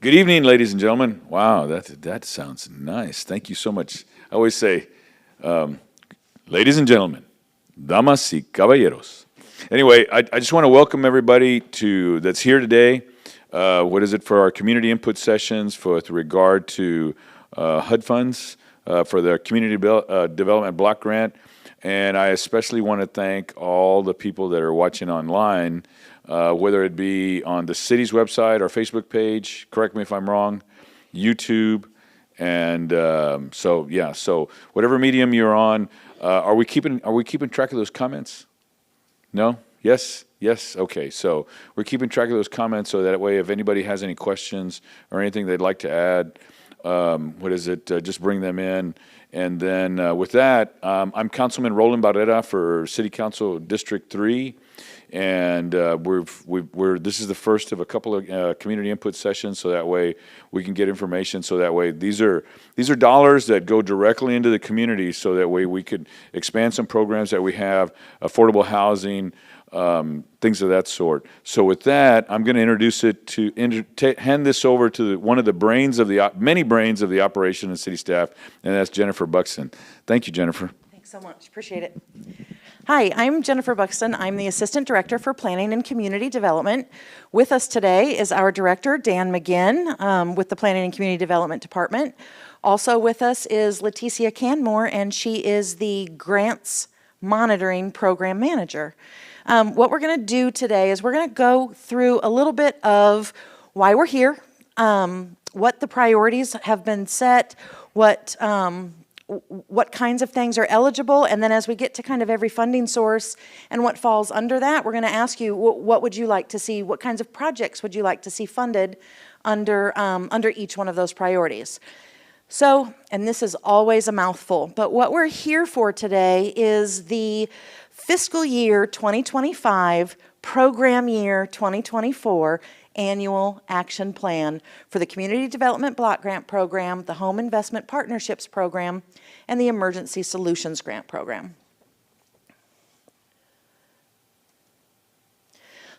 Good evening, ladies and gentlemen. Wow, that sounds nice. Thank you so much. I always say, ladies and gentlemen, damas y caballeros. Anyway, I just want to welcome everybody that's here today. What is it for our community input sessions with regard to HUD funds for the Community Development Block Grant. And I especially want to thank all the people that are watching online, whether it be on the city's website, our Facebook page, correct me if I'm wrong, YouTube, and so whatever medium you're on, are we keeping track of those comments? No? Yes? Yes? Okay, so we're keeping track of those comments so that way if anybody has any questions or anything they'd like to add, just bring them in. And then with that, I'm Councilman Roland Barrera for City Council District 3. And this is the first of a couple of community input sessions, so that way we can get information. So that way these are dollars that go directly into the community, so that way we could expand some programs that we have, affordable housing, things of that sort. So with that, I'm going to introduce it hand this over to one of the many brains of the operation and city staff, and that's Jennifer Buxton. Thank you, Jennifer. Thanks so much. Appreciate it. Hi, I'm Jennifer Buxton. I'm the Assistant Director for Planning and Community Development. With us today is our Director, Dan McGinn, with the Planning and Community Development Department. Also with us is Leticia Canmore, and she is the Grants Monitoring Program Manager. What we're going to do today is we're going to go through a little bit of why we're here, what the priorities have been set, what kinds of things are eligible, and then as we get to kind of every funding source and what falls under that, we're going to ask you what would you like to see, what kinds of projects would you like to see funded under each one of those priorities. So, and this is always a mouthful, but what we're here for today is the fiscal year 2025, program year 2024 annual action plan for the Community Development Block Grant Program, the Home Investment Partnerships Program, and the Emergency Solutions Grant Program.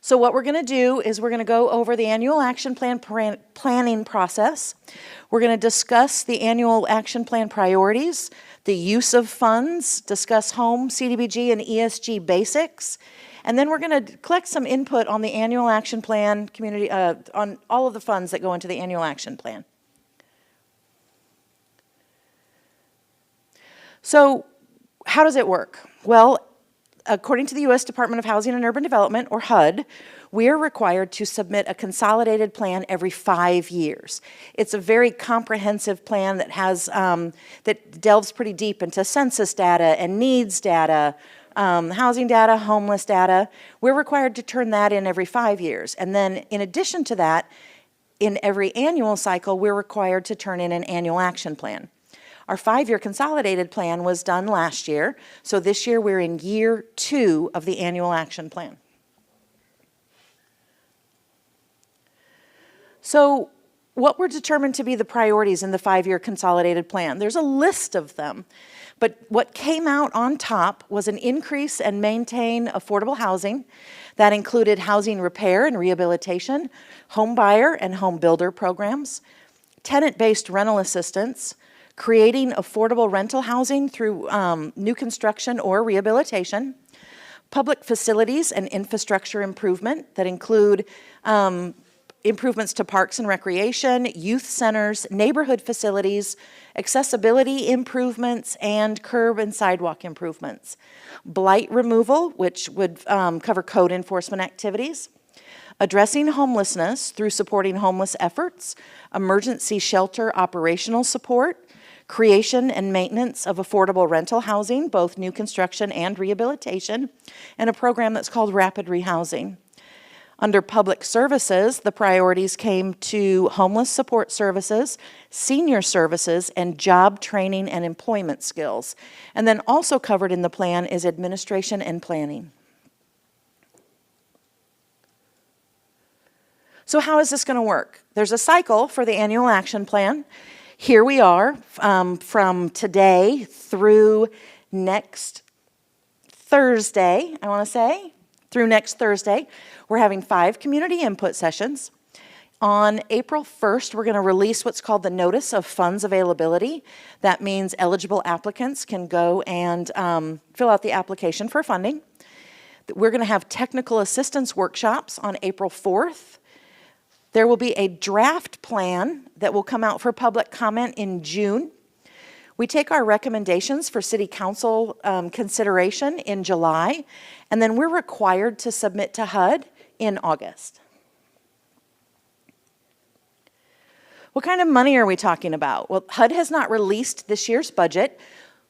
So what we're going to do is we're going to go over the annual action plan planning process. We're going to discuss the annual action plan priorities, the use of funds, discuss home, CDBG, and ESG basics, and then we're going to collect some input on the annual action plan on all of the funds that go into the annual action plan. So how does it work? Well, according to the U.S. Department of Housing and Urban Development, or HUD, we are required to submit a consolidated plan every 5 years. It's a very comprehensive plan that has that delves pretty deep into census data and needs data, housing data, homeless data. We're required to turn that in every 5 years. And then in addition to that, in every annual cycle, we're required to turn in an annual action plan. Our 5-year consolidated plan was done last year, so this year we're in year 2 of the annual action plan. So what were determined to be the priorities in the 5-year consolidated plan? There's a list of them, but what came out on top was an increase and maintain affordable housing. That included housing repair and rehabilitation, home buyer and home builder programs, tenant-based rental assistance, creating affordable rental housing through new construction or rehabilitation, public facilities and infrastructure improvement that include improvements to parks and recreation, youth centers, neighborhood facilities, accessibility improvements, and curb and sidewalk improvements. Blight removal, which would cover code enforcement activities. Addressing homelessness through supporting homeless efforts, emergency shelter operational support, creation and maintenance of affordable rental housing, both new construction and rehabilitation, and a program that's called Rapid Rehousing. Under public services, the priorities came to homeless support services, senior services, and job training and employment skills. And then also covered in the plan is administration and planning. So how is this going to work? There's a cycle for the annual action plan. Here we are from today through next Thursday, through next Thursday. We're having 5 community input sessions. On April 1st, we're going to release what's called the Notice of Funds Availability. That means eligible applicants can go and fill out the application for funding. We're going to have technical assistance workshops on April 4th. There will be a draft plan that will come out for public comment in June. We take our recommendations for City Council consideration in July, and then we're required to submit to HUD in August. What kind of money are we talking about? Well, HUD has not released this year's budget,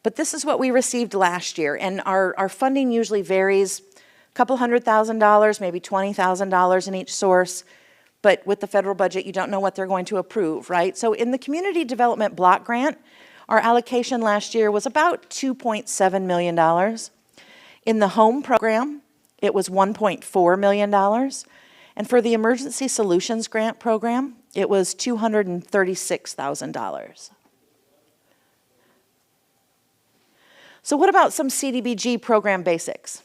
but this is what we received last year, and our funding usually varies a couple $100,000, maybe $20,000 in each source, but with the federal budget, you don't know what they're going to approve, right? So in the Community Development Block Grant, our allocation last year was about $2.7 million. In the Home Program, it was $1.4 million. And for the Emergency Solutions Grant Program, it was $236,000. So what about some CDBG program basics?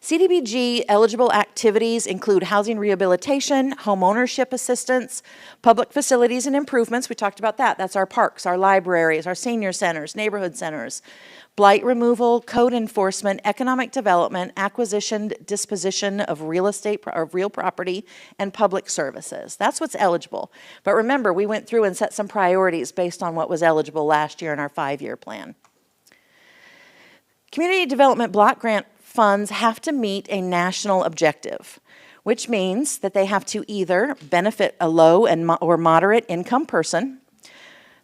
CDBG eligible activities include housing rehabilitation, home ownership assistance, public facilities and improvements. We talked about that. That's our parks, our libraries, our senior centers, neighborhood centers, blight removal, code enforcement, economic development, acquisition, disposition of real estate or real property, and public services. That's what's eligible. But remember, we went through and set some priorities based on what was eligible last year in our 5-year plan. Community Development Block Grant funds have to meet a national objective, which means that they have to either benefit a low and or moderate income person,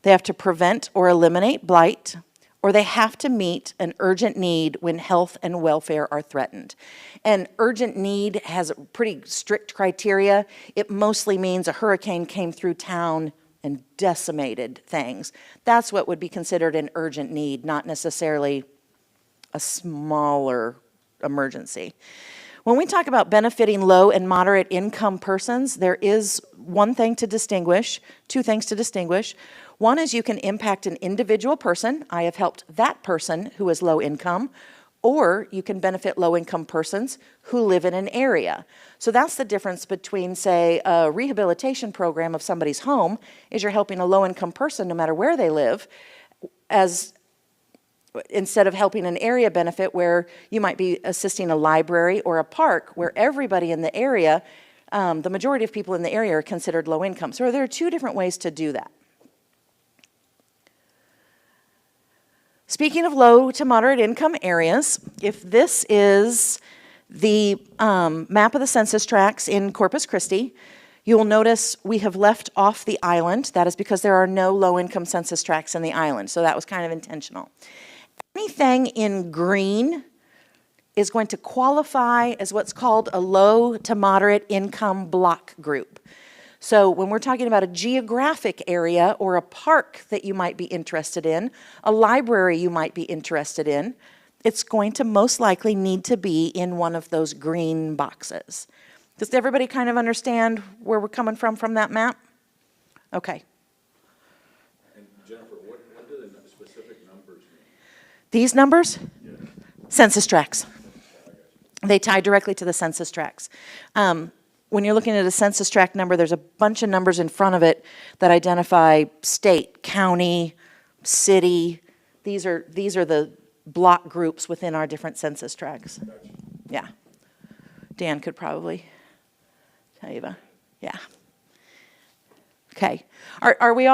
they have to prevent or eliminate blight, or they have to meet an urgent need when health and welfare are threatened. And urgent need has pretty strict criteria. It mostly means a hurricane came through town and decimated things. That's what would be considered an urgent need, not necessarily a smaller emergency. When we talk about benefiting low and moderate income persons, there is two things to distinguish. One is you can impact an individual person. I have helped that person who is low income, or you can benefit low income persons who live in an area. So that's the difference between, say, a rehabilitation program of somebody's home is you're helping a low income person no matter where they live, instead of helping an area benefit where you might be assisting a library or a park where everybody in the area, the majority of people in the area are considered low income. So there are two different ways to do that. Speaking of low to moderate income areas, if this is the map of the census tracts in Corpus Christi, you will notice we have left off the island. That is because there are no low-income census tracts in the island, so that was kind of intentional. Anything in green is going to qualify as what's called a low to moderate income block group. So when we're talking about a geographic area or a park that you might be interested in, a library you might be interested in, it's going to most likely need to be in one of those green boxes. Does everybody kind of understand where we're coming from that map? Okay. And Jennifer, what do the specific numbers mean? These numbers? Yeah. Census tracts. They tie directly to the census tracts. When you're looking at a census tract number, there's a bunch of numbers in front of it that identify state, county, city. These are the block groups within our different census tracts. Gotcha. Yeah. Dan could probably tell you about. Yeah. Okay. We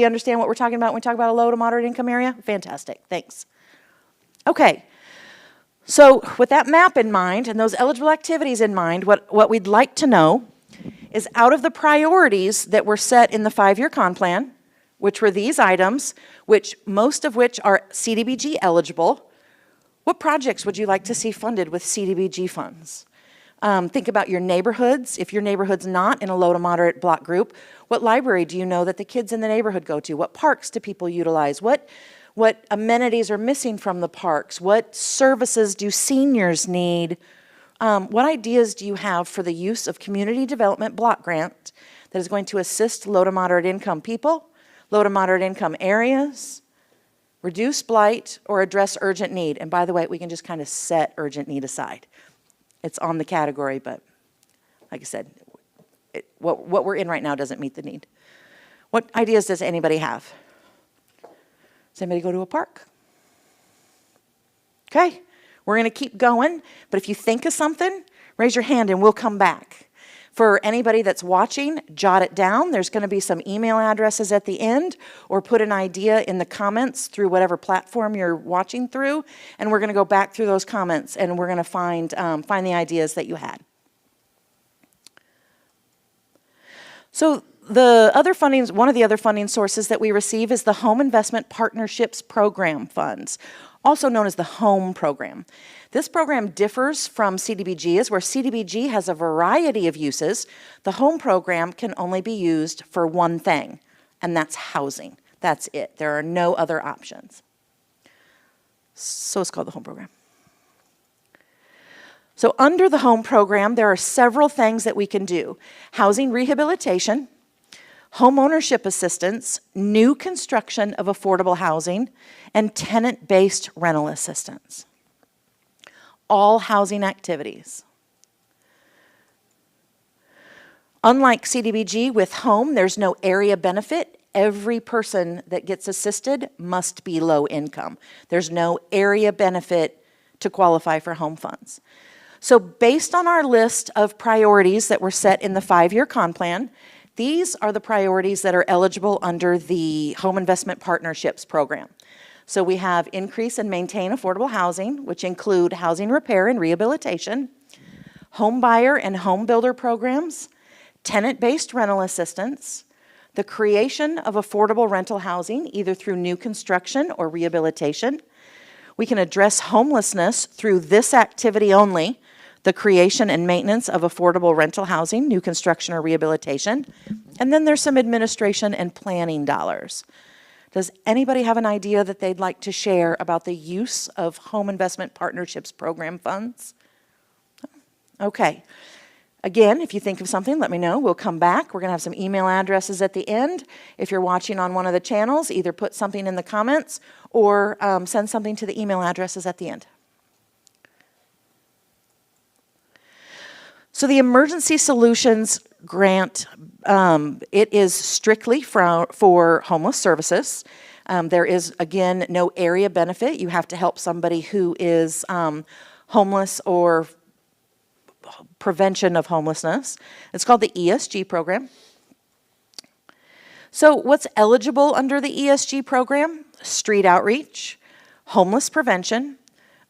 understand what we're talking about when we talk about a low to moderate income area? Fantastic. Thanks. Okay. So with that map in mind and those eligible activities in mind, what we'd like to know is out of the priorities that were set in the 5-year con plan, which were these items, which most of which are CDBG eligible, what projects would you like to see funded with CDBG funds? Think about your neighborhoods. If your neighborhood's not in a low to moderate block group, what library do you know that the kids in the neighborhood go to? What parks do people utilize? What amenities are missing from the parks? What services do seniors need? What ideas do you have for the use of community development block grant that is going to assist low to moderate income people, low to moderate income areas, reduce blight, or address urgent need? And by the way, we can just kind of set urgent need aside. It's on the category, but like I said, what we're in right now doesn't meet the need. What ideas does anybody have? Does anybody go to a park? Okay, we're going to keep going, but if you think of something, raise your hand and we'll come back. For anybody that's watching, jot it down. There's going to be some email addresses at the end, or put an idea in the comments through whatever platform you're watching through, and we're going to go back through those comments and we're going to find the ideas that you had. So the other funding, one of the other funding sources that we receive is the Home Investment Partnerships Program funds, also known as the HOME program. This program differs from CDBG, where CDBG has a variety of uses. The HOME program can only be used for one thing, and that's housing. That's it. There are no other options. So it's called the HOME program. So under the HOME program, there are several things that we can do. Housing rehabilitation, home ownership assistance, new construction of affordable housing, and tenant-based rental assistance. All housing activities. Unlike CDBG with home, there's no area benefit. Every person that gets assisted must be low income. There's no area benefit to qualify for home funds. So based on our list of priorities that were set in the 5-year con plan, these are the priorities that are eligible under the Home Investment Partnerships program. So we have increase and maintain affordable housing, which include housing repair and rehabilitation, home buyer and home builder programs, tenant-based rental assistance, the creation of affordable rental housing, either through new construction or rehabilitation. We can address homelessness through this activity only, the creation and maintenance of affordable rental housing, new construction or rehabilitation. And then there's some administration and planning dollars. Does anybody have an idea that they'd like to share about the use of Home Investment Partnerships program funds? Okay. Again, if you think of something, let me know. We'll come back. We're going to have some email addresses at the end. If you're watching on one of the channels, either put something in the comments or send something to the email addresses at the end. So the Emergency Solutions Grant, it is strictly for homeless services. There is, again, no area benefit. You have to help somebody who is homeless or prevention of homelessness. It's called the ESG program. So what's eligible under the ESG program? Street outreach, homeless prevention,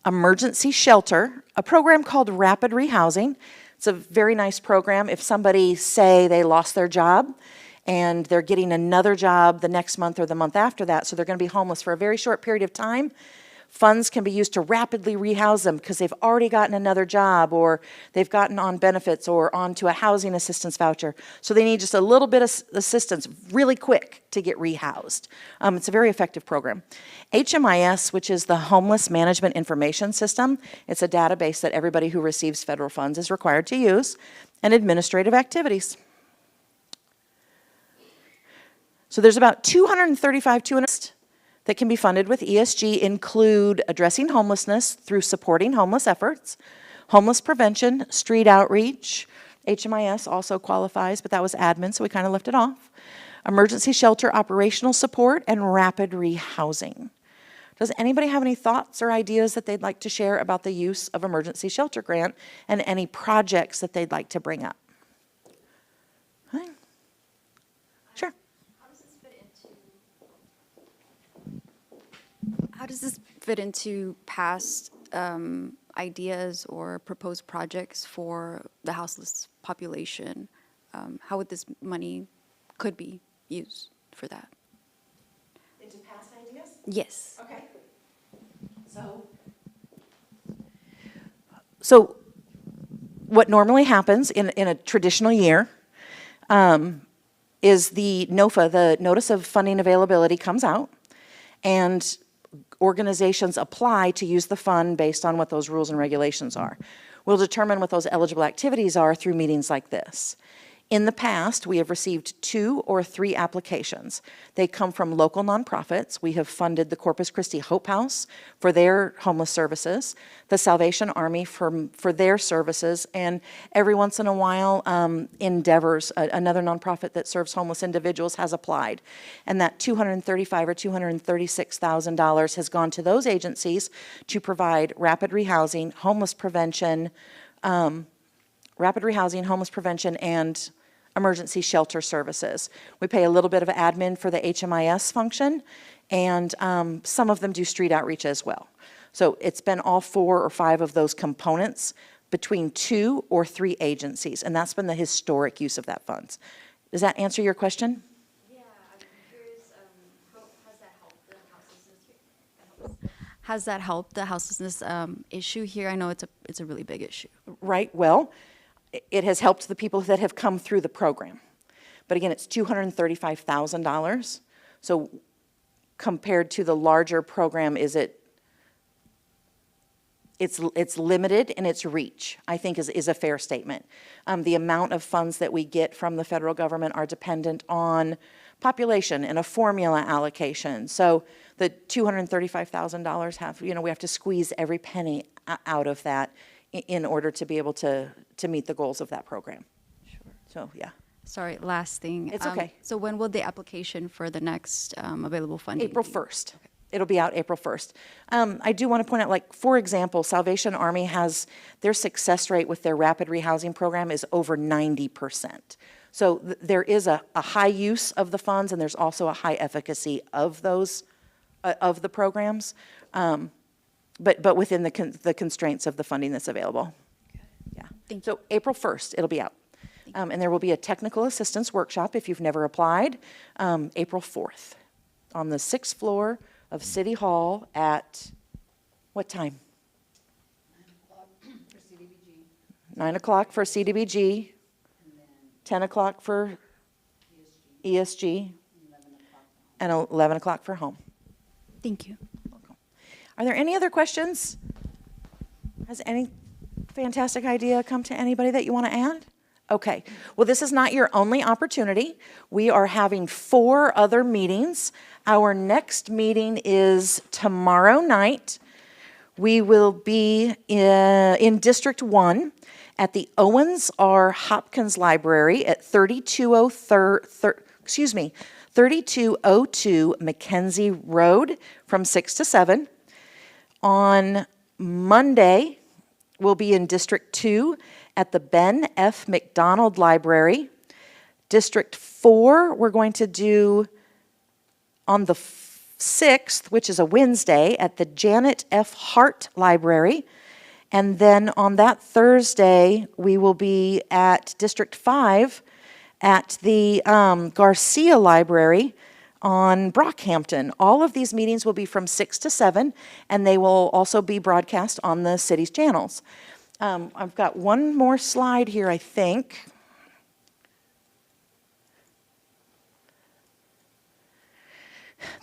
emergency shelter, a program called rapid rehousing. It's a very nice program. If somebody, say, they lost their job and they're getting another job the next month or the month after that, so they're going to be homeless for a very short period of time, funds can be used to rapidly rehouse them because they've already gotten another job, or they've gotten on benefits or onto a housing assistance voucher. So they need just a little bit of assistance really quick to get rehoused. It's a very effective program. HMIS, which is the Homeless Management Information System, it's a database that everybody who receives federal funds is required to use, and administrative activities. So there's about 235 that can be funded with ESG include addressing homelessness through supporting homeless efforts, homeless prevention, street outreach. HMIS also qualifies, but that was admin, so we kind of left it off. Emergency shelter operational support and rapid rehousing. Does anybody have any thoughts or ideas that they'd like to share about the use of emergency shelter grant and any projects that they'd like to bring up? Okay. Sure. How does this fit into past ideas or proposed projects for the houseless population? How would this money could be used for that? Into past ideas? Yes. Okay. So what normally happens in a traditional year is the NOFA, the Notice of Funding Availability, comes out, and organizations apply to use the fund based on what those rules and regulations are. We'll determine what those eligible activities are through meetings like this. In the past, we have received 2 or 3 applications. They come from local nonprofits. We have funded the Corpus Christi Hope House for their homeless services, the Salvation Army for their services, and every once in a while, Endeavors, another nonprofit that serves homeless individuals, has applied. And that $235,000 or $236,000 has gone to those agencies to provide rapid rehousing, homeless prevention, and emergency shelter services. We pay a little bit of admin for the HMIS function, and some of them do street outreach as well. So it's been all 4 or 5 of those components between 2 or 3 agencies, and that's been the historic use of that funds. Does that answer your question? Yeah, I'm curious, how has that helped the houselessness issue here? I know it's a really big issue. Right, well, it has helped the people that have come through the program. But again, it's $235,000. So compared to the larger program, it's limited in its reach, I think is a fair statement. The amount of funds that we get from the federal government are dependent on population and a formula allocation. So the $235,000 we have to squeeze every penny out of that in order to be able to meet the goals of that program. Sure. So, yeah. Sorry, last thing. It's okay. So when will the application for the next available funding April be? 1st. Okay. It'll be out April 1st. I do want to point out, like, for example, Salvation Army has, their success rate with their rapid rehousing program is over 90%. So there is a high use of the funds, and there's also a high efficacy of those, of the programs. But within the constraints of the funding that's available. Yeah. Thank you. So April 1st, it'll be out. And there will be a technical assistance workshop if you've never applied, April 4th, on the 6th floor of City Hall at what time? 9 o'clock for CDBG. 10 o'clock for ESG. And 11 o'clock for home. Thank you. Are there any other questions? Has any fantastic idea come to anybody that you want to add? Okay. Well, this is not your only opportunity. We are having 4 other meetings. Our next meeting is tomorrow night. We will be in District 1 at the Owens R. Hopkins Library at 3202 Mackenzie Road from 6 to 7. On Monday, we'll be in District 2 at the Ben F. McDonald Library. District 4, we're going to do on the 6th, which is a Wednesday, at the Janet F. Hart Library. And then on that Thursday, we will be at District 5 at the Garcia Library on Brockhampton. All of these meetings will be from 6 to 7, and they will also be broadcast on the city's channels. I've got one more slide here, I think.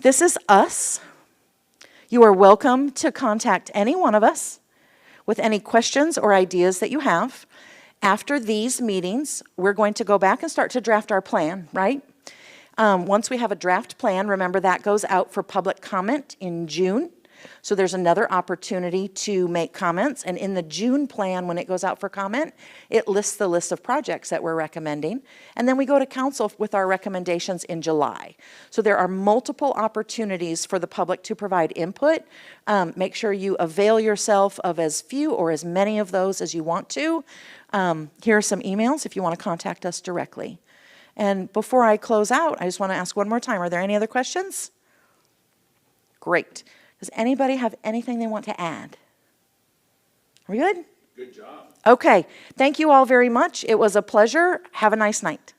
This is us. You are welcome to contact any one of us with any questions or ideas that you have. After these meetings, we're going to go back and start to draft our plan, right? Once we have a draft plan, remember that goes out for public comment in June. So there's another opportunity to make comments. And in the June plan, when it goes out for comment, it lists the list of projects that we're recommending. And then we go to council with our recommendations in July. So there are multiple opportunities for the public to provide input. Make sure you avail yourself of as few or as many of those as you want to. Here are some emails if you want to contact us directly. And before I close out, I just want to ask one more time, are there any other questions? Great. Does anybody have anything they want to add? Are we good? Good job. Okay. Thank you all very much. It was a pleasure. Have a nice night.